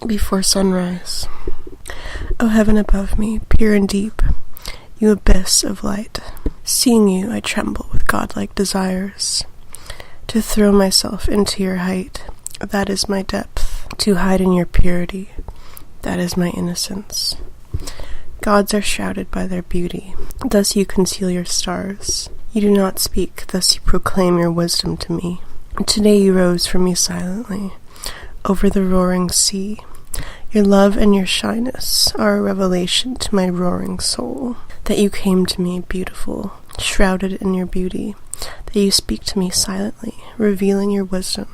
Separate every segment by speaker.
Speaker 1: before sunrise. O heaven above me, pure and deep, you abyss of light. Seeing you, I tremble with godlike desires. To throw myself into your height, that is my depth. To hide in your purity, that is my innocence. Gods are shrouded by their beauty, thus you conceal your stars. You do not speak, thus you proclaim your wisdom to me. Today you rose for me silently, over the roaring sea. Your love and your shyness are a revelation to my roaring soul. That you came to me beautiful, shrouded in your beauty. That you speak to me silently, revealing your wisdom.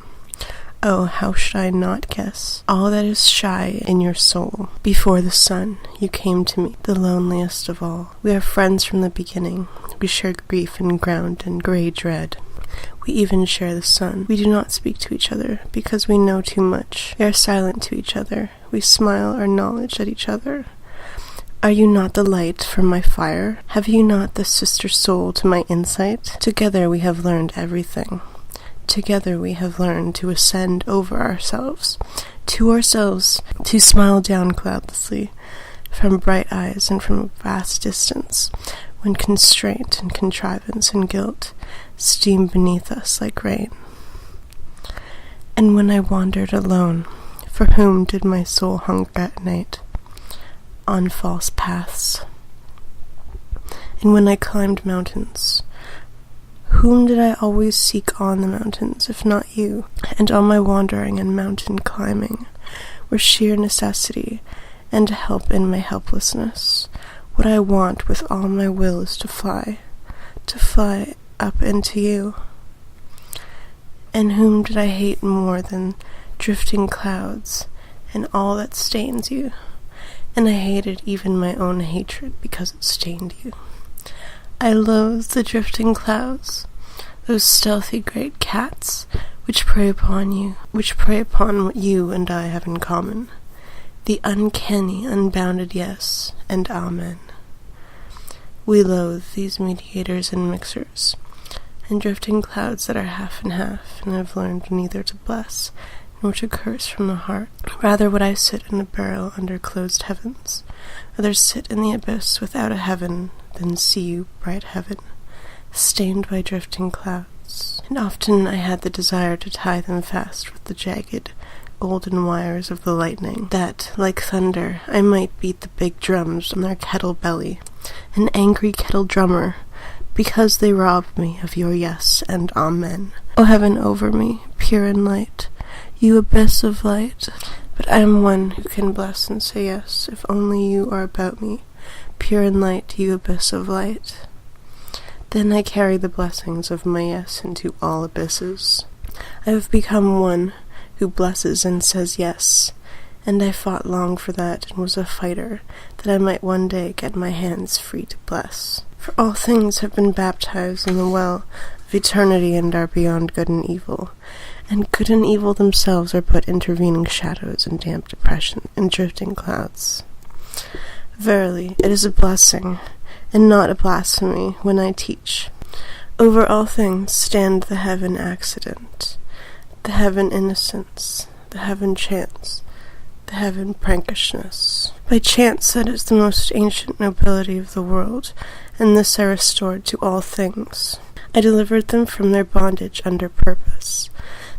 Speaker 1: Oh, how should I not guess all that is shy in your soul? Before the sun, you came to me, the loneliest of all. We are friends from the beginning. We share grief and ground and gray dread. We even share the sun. We do not speak to each other because we know too much. We are silent to each other. We smile our knowledge at each other. Are you not the light from my fire? Have you not the sister soul to my insight? Together we have learned everything. Together we have learned to ascend over ourselves, to smile down cloudlessly, from bright eyes and from a vast distance, when constraint and contrivance and guilt steam beneath us like rain. And when I wandered alone, for whom did my soul hunger at night? On false paths. And when I climbed mountains, whom did I always seek on the mountains, if not you? And all my wandering and mountain climbing were sheer necessity, and a help in my helplessness. What I want with all my will is to fly up into you. And whom did I hate more than drifting clouds and all that stains you? And I hated even my own hatred because it stained you. I loathe the drifting clouds, those stealthy great cats which prey upon you, which prey upon what you and I have in common, the uncanny, unbounded yes and amen. We loathe these mediators and mixers, and drifting clouds that are half and half, and have learned neither to bless nor to curse from the heart. Rather would I sit in a barrel under closed heavens, rather sit in the abyss without a heaven, than see you, bright heaven, stained by drifting clouds. And often I had the desire to tie them fast with the jagged, golden wires of the lightning, that, like thunder, I might beat the big drums on their kettle belly, an angry kettle drummer, because they robbed me of your yes and amen. O heaven over me, pure and light, you abyss of light, but I am one who can bless and say yes, if only you are about me, pure and light, you abyss of light. Then I carry the blessings of my yes into all abysses. I have become one who blesses and says yes, and I fought long for that and was a fighter, that I might one day get my hands free to bless. For all things have been baptized in the well of eternity and are beyond good and evil, and good and evil themselves are but intervening shadows and damp depression and drifting clouds. Verily, it is a blessing, and not a blasphemy, when I teach. Over all things stand the heaven accident, the heaven innocence, the heaven chance, the heaven prankishness. By chance that is the most ancient nobility of the world, and this I restored to all things. I delivered them from their bondage under purpose.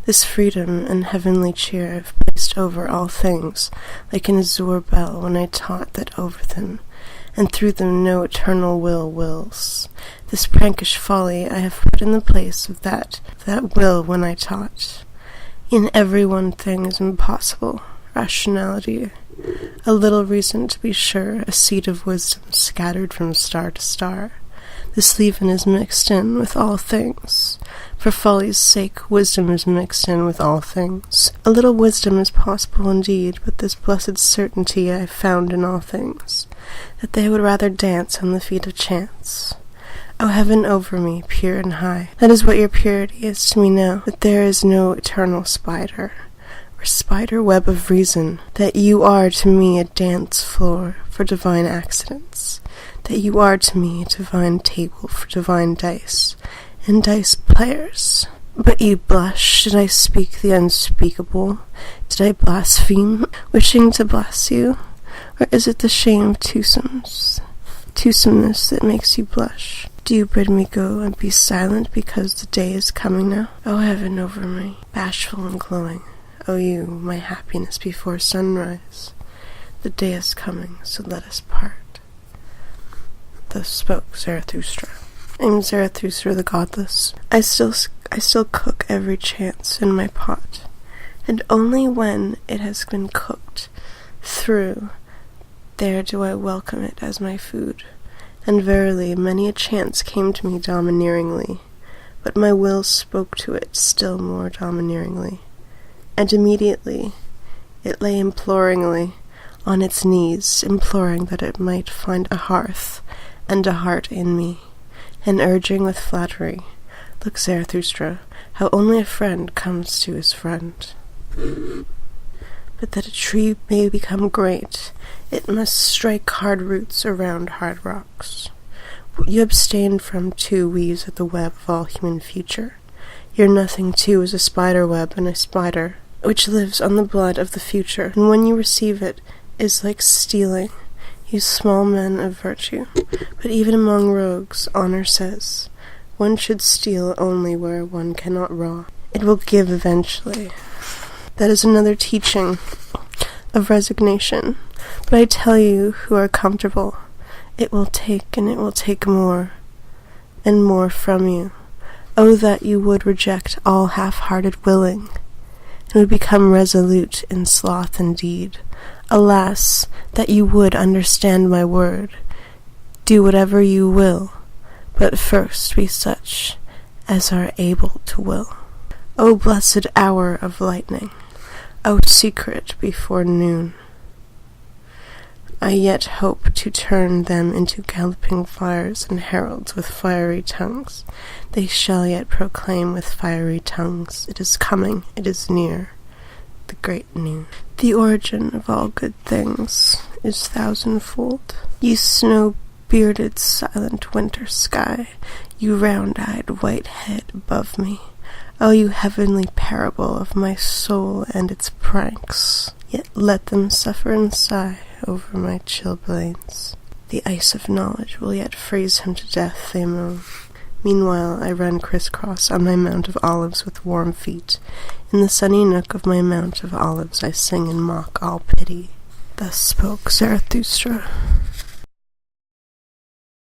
Speaker 1: This freedom and heavenly cheer I've placed over all things, like an azure bell when I taught that over them, and through them no eternal will wills. This prankish folly I have put in the place of that will when I taught. In every one thing is impossible, rationality, a little reason to be sure, a seed of wisdom scattered from star to star. This leaven is mixed in with all things. For folly's sake, wisdom is mixed in with all things. A little wisdom is possible indeed, but this blessed certainty I found in all things, that they would rather dance on the feet of chance. O heaven over me, pure and high, that is what your purity is to me now, that there is no eternal spider, or spider web of reason, that you are to me a dance floor for divine accidents, that you are to me a divine table for divine dice, and dice players. But you blush. Did I speak the unspeakable? Did I blaspheme, wishing to bless you? Or is it the shame of twosomeness that makes you blush? Do you bid me go and be silent because the day is coming now? O heaven over me, bashful and glowing, O you, my happiness before sunrise. The day is coming, so let us part. Thus spoke Zarathustra. I am Zarathustra the godless. I still cook every chance in my pot, and only when it has been cooked through, there do I welcome it as my food. And verily, many a chance came to me domineeringly, but my will spoke to it still more domineeringly, and immediately it lay imploringly on its knees, imploring that it might find a hearth and a heart in me, and urging with flattery, look, Zarathustra, how only a friend comes to his friend. But that a tree may become great, it must strike hard roots around hard rocks. What you abstain from, too, weaves at the web of all human future. Your nothing, too, is a spider web, and a spider, which lives on the blood of the future, and when you receive it, is like stealing, you small men of virtue. But even among rogues, honor says, one should steal only where one cannot rob. It will give eventually. That is another teaching of resignation. But I tell you who are comfortable, it will take, and it will take more, and more from you. Oh, that you would reject all half-hearted willing, and would become resolute in sloth and deed. Alas, that you would understand my word. Do whatever you will, but first be such as are able to will. O blessed hour of lightning, O secret before noon, I yet hope to turn them into galloping fires and heralds with fiery tongues. They shall yet proclaim with fiery tongues, it is coming, it is near, the great noon. The origin of all good things is thousandfold. You snow-bearded silent winter sky, you round-eyed white head above me, O you heavenly parable of my soul and its pranks, yet let them suffer and sigh over my chilblains. The ice of knowledge will yet freeze him to death, they moan. Meanwhile I run crisscross on my mount of olives with warm feet. In the sunny nook of my mount of olives I sing and mock all pity. Thus spoke Zarathustra.